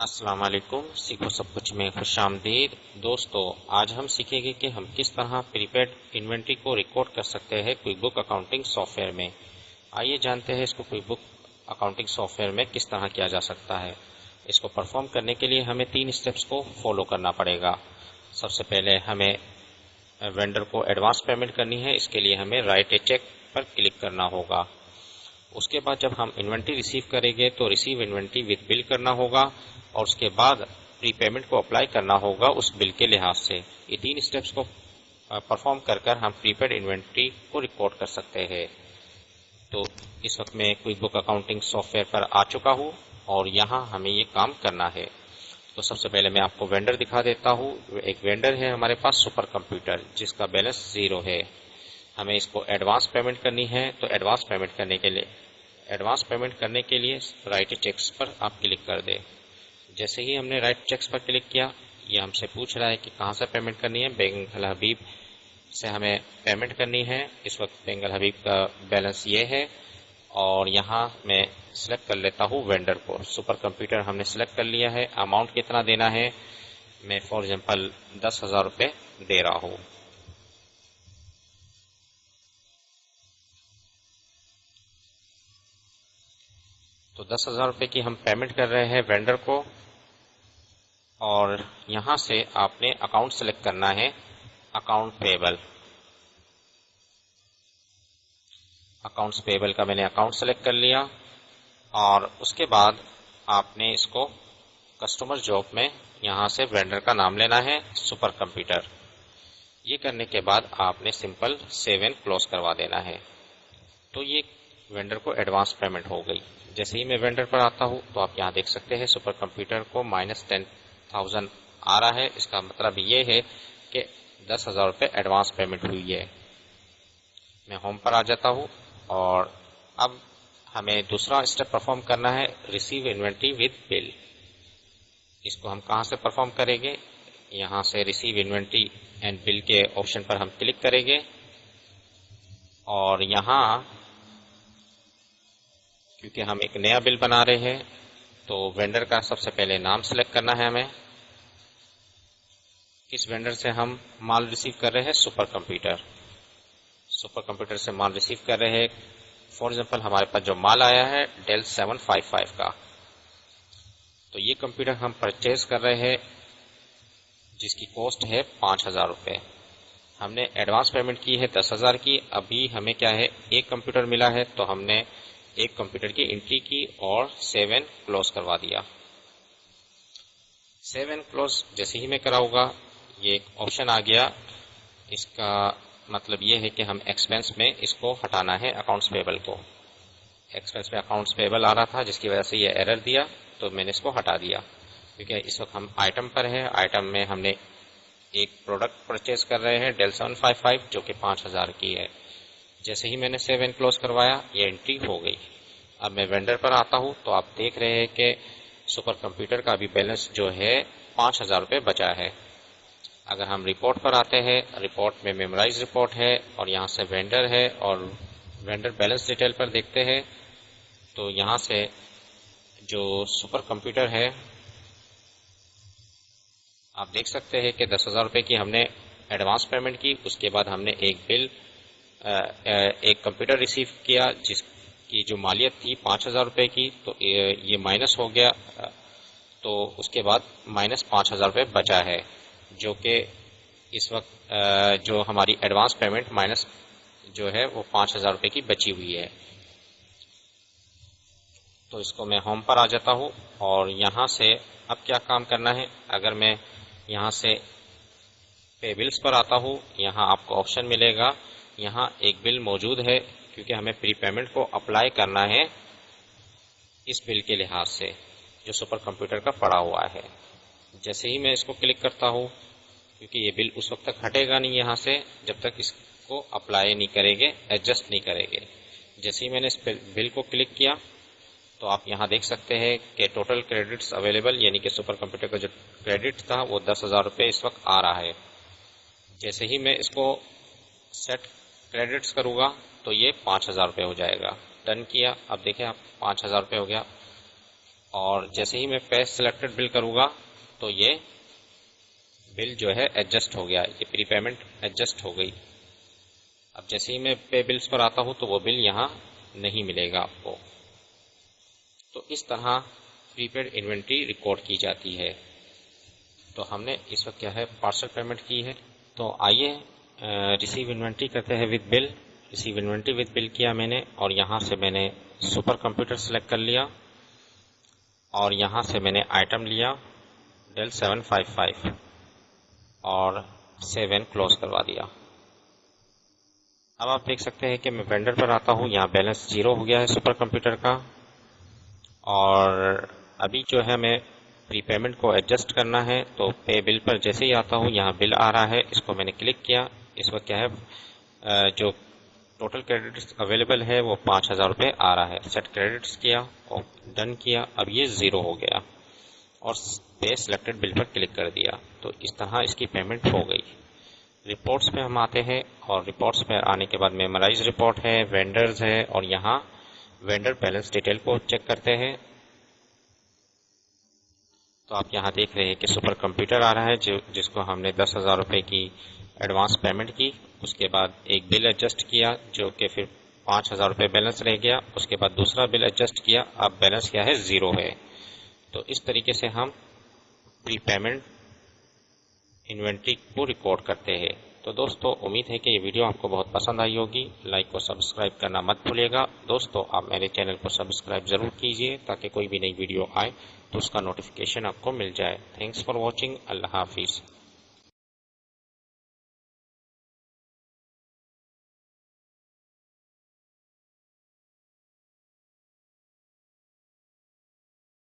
السلام علیکم، سیکھو سب کچھ میں خوش آمدید دوستو۔ آج ہم سیکھیں گے کہ ہم کس طرح پری پیڈ انوینٹری کو ریکارڈ کر سکتے ہیں quick book accounting soft where میں۔ آئیے جانتے ہیں اس کو quick book accounting soft where میں کس طرح کیا جا سکتا ہے۔ اس کو پرفارم کرنے کے لیے ہمیں 3 اسٹیپس کو فالو کرنا پڑے گا۔ سب سے پہلے ہمیں وینڈر کو ایڈوانس پیمنٹ کرنی ہے، اس کے لیے ہمیں رائٹ اے چیک پر کلک کرنا ہوگا۔ اس کے بعد جب ہم انوینٹری ریسیو کریں گے تو ریسیو انوینٹری وتھ بل کرنا ہوگا، اور اس کے بعد پری پیمنٹ کو اپلائی کرنا ہوگا اس بل کے لحاظ سے۔ یہ 3 اسٹیپس کو پرفارم کر ہم پری پیڈ انوینٹری کو ریکارڈ کر سکتے ہیں۔ تو اس وقت میں quick book accounting software پر آ چکا ہوں اور یہاں ہمیں یہ کام کرنا ہے۔ تو سب سے پہلے میں آپ کو وینڈر دکھا دیتا ہوں۔ ایک وینڈر ہے ہمارے پاس سپر کمپیوٹر، جس کا بیلنس 0 ہے۔ ہمیں اس کو ایڈوانس پیمنٹ کرنی ہے، تو ایڈوانس پیمنٹ کرنے کے لیے رائٹ چیکس پر آپ کلک کر دیں۔ جیسے ہی ہم نے رائٹ چیکس پر کلک کیا، یہ ہم سے پوچھ رہا ہے کہ کہاں سے پیمنٹ کرنی ہے۔ بینک الحبیب سے ہمیں پیمنٹ کرنی ہے۔ اس وقت بینک الحبیب کا بیلنس یہ ہے، اور یہاں میں سلیکٹ کر لیتا ہوں وینڈر کو۔ سپر کمپیوٹر ہم نے سلیکٹ کر لیا ہے۔ اماؤنٹ کتنا دینا ہے، میں فار ایگزامپل 10,000 روپے دے رہا ہوں۔ تو 10,000 روپے کی ہم پیمنٹ کر رہے ہیں وینڈر کو، اور یہاں سے آپ نے اکاؤنٹ سلیکٹ کرنا ہے، اکاؤنٹ پیبل۔ اکاؤنٹس پیبل کا میں نے اکاؤنٹ سلیکٹ کر لیا، اور اس کے بعد آپ نے اس کو کسٹمر جاب میں یہاں سے وینڈر کا نام لینا ہے، سپر کمپیوٹر۔ یہ کرنے کے بعد آپ نے سمپل سیو اینڈ کلوز کروا دینا ہے۔ تو یہ وینڈر کو ایڈوانس پیمنٹ ہو گئی۔ جیسے ہی میں وینڈر پر آتا ہوں تو آپ یہاں دیکھ سکتے ہیں سپر کمپیوٹر کو -10,000 آ رہا ہے۔ اس کا مطلب یہ ہے کہ 10,000 روپے ایڈوانس پیمنٹ ہوئی ہے۔ میں ہوم پر آ جاتا ہوں، اور اب ہمیں دوسرا اسٹیپ پرفارم کرنا ہے، ریسیو انوینٹری وتھ بل۔ اس کو ہم کہاں سے پرفارم کریں گے؟ یہاں سے ریسیو انوینٹری اینڈ بل کے آپشن پر ہم کلک کریں گے، اور یہاں کیونکہ ہم ایک نیا بل بنا رہے ہیں تو وینڈر کا سب سے پہلے نام سلیکٹ کرنا ہے ہمیں۔ کس وینڈر سے ہم مال ریسیو کر رہے ہیں؟ Super computer. سپر کمپیوٹر سے مال ریسیو کر رہے ہیں۔ فار ایگزامپل ہمارے پاس جو مال آیا ہے ڈیل 755 کا، تو یہ کمپیوٹر ہم پرچیز کر رہے ہیں، جس کی کاسٹ ہے 5,000 روپے۔ ہم نے ایڈوانس پیمنٹ کی ہے 10,000 کی۔ ابھی ہمیں کیا ہے، ایک کمپیوٹر ملا ہے، تو ہم نے ایک کمپیوٹر کی انٹری کی اور سیو اینڈ کلوز کروا دیا۔ سیو اینڈ کلوز جیسے ہی میں کراؤں گا، یہ ایک آپشن آ گیا۔ اس کا مطلب یہ ہے کہ ہم ایکسپینس میں اس کو ہٹانا ہے، اکاؤنٹس پیبل کو۔ ایکسپینس میں اکاؤنٹس پیبل آ رہا تھا، جس کی وجہ سے یہ ایرر دیا، تو میں نے اس کو ہٹا دیا، کیونکہ اس وقت ہم آئٹم پر ہے۔ آئٹم میں ہم نے ایک پروڈکٹ پرچیز کر رہے ہیں ڈیل 755 جو کہ 5,000 کی ہے۔ جیسے ہی میں نے سیو اینڈ کلوز کروایا، یہ انٹری ہو گئی۔ اب میں وینڈر پر آتا ہوں تو آپ دیکھ رہے ہیں کہ سپر کمپیوٹر کا ابھی بیلنس جو ہے 5,000 روپے بچا ہے۔ اگر ہم رپورٹ پر آتے ہیں، رپورٹ میں میمورائز رپورٹ ہے، اور یہاں سے وینڈر ہے، اور وینڈر بیلنس ڈیٹیل پر دیکھتے ہیں تو یہاں سے جو سپر کمپیوٹر ہے، آپ دیکھ سکتے ہیں کہ 10,000 روپے کی ہم نے ایڈوانس پیمنٹ کی۔ اس کے بعد ہم نے ایک کمپیوٹر ریسیو کیا جس کی جو مالیت تھی 5,000 روپے کی، تو یہ مائنس ہو گیا، تو اس کے بعد -5,000 روپے بچا ہے، جو کہ اس وقت جو ہماری ایڈوانس پیمنٹ مائنس جو ہے وہ 5,000 روپے کی بچی ہوئی ہے۔ تو اس کو میں ہوم پر آ جاتا ہوں، اور یہاں سے اب کیا کام کرنا ہے۔ اگر میں یہاں سے پے بلز پر آتا ہوں، یہاں آپ کو آپشن ملے گا، یہاں ایک بل موجود ہے، کیونکہ ہمیں پری پیمنٹ کو اپلائی کرنا ہے اس بل کے لحاظ سے جو سپر کمپیوٹر کا پڑا ہوا ہے۔ جیسے ہی میں اس کو کلک کرتا ہوں، کیونکہ یہ بل اس وقت تک ہٹے گا نہیں یہاں سے جب تک اس کو اپلائی نہیں کریں گے، ایڈجسٹ نہیں کریں گے۔ جیسے ہی میں نے اس بل کو کلک کیا تو آپ یہاں دیکھ سکتے ہیں کہ ٹوٹل کریڈٹس اویلیبل، یعنی کہ سپر کمپیوٹر کا جو کریڈٹ تھا وہ 10,000 روپے اس وقت آ رہا ہے۔ جیسے ہی میں اس کو سیٹ کریڈٹس کروں گا تو یہ 5,000 روپے ہو جائے گا۔ ڈن کیا، اب دیکھیں آپ 5,000 روپے ہو گیا۔ اور جیسے ہی میں پے سلیکٹڈ بل کروں گا تو یہ بل جو ہے ایڈجسٹ ہو گیا، یہ پری پیمنٹ ایڈجسٹ ہو گئی۔ اب جیسے ہی میں پے بلز پر آتا ہوں تو وہ بل یہاں نہیں ملے گا آپ کو۔ تو اس طرح پری پیڈ انوینٹری ریکارڈ کی جاتی ہے۔ تو ہم نے اس وقت کیا ہے پارسل پیمنٹ کی ہے، تو آئیے ریسیو انوینٹری کرتے ہیں with bill. Receive inventory with bill کیا میں نے، اور یہاں سے میں نے سپر کمپیوٹر سلیکٹ کر لیا، اور یہاں سے میں نے آئٹم لیا ڈیل 755 اور سیو اینڈ کلوز کروا دیا۔ اب آپ دیکھ سکتے ہیں کہ میں وینڈر پر آتا ہوں، یہاں بیلنس 0 ہو گیا ہے سپر کمپیوٹر کا، اور ابھی جو ہے میں پری پیمنٹ کو ایڈجسٹ کرنا ہے، تو پے بل پر جیسے ہی آتا ہوں یہاں بل آ رہا ہے، اس کو میں نے کلک کیا۔ اس وقت کیا ہے جو ٹوٹل کریڈٹس اویلیبل ہے وہ 5000 روپے آ رہا ہے۔ سیٹ کریڈٹس کیا اور ڈن کیا، اب یہ 0 ہو گیا، اور پے سلیکٹڈ بل پر کلک کر دیا، تو اس طرح اس کی پیمنٹ ہو گئی۔ رپورٹس پہ ہم آتے ہیں، اور رپورٹس پہ آنے کے بعد میمورائز رپورٹ ہے، وینڈرز ہے، اور یہاں وینڈر بیلنس ڈیٹیل کو چیک کرتے ہیں۔ تو آپ یہاں دیکھ رہے ہیں کہ سپر کمپیوٹر آ رہا ہے جس کو ہم نے 10,000 روپے کی ایڈوانس پیمنٹ کی، اس کے بعد ایک بل ایڈجسٹ کیا جو کہ پھر 5,000 روپے بیلنس رہ گیا، اس کے بعد دوسرا بل ایڈجسٹ کیا، اب بیلنس کیا ہے 0 ہے۔ تو اس طریقے سے ہم پری پیمنٹ انوینٹری کو ریکارڈ کرتے ہیں۔ تو دوستو امید ہے کہ یہ ویڈیو آپ کو بہت پسند آئی ہوگی، لائک اور سبسکرائب کرنا مت بھولیے گا۔ دوستو آپ میرے چینل کو سبسکرائب ضرور کیجئے تاکہ کوئی بھی نئی ویڈیو آئے تو اس کا نوٹیفیکیشن آپ کو مل جائے۔ تھینکس فار واچنگ، اللہ حافظ۔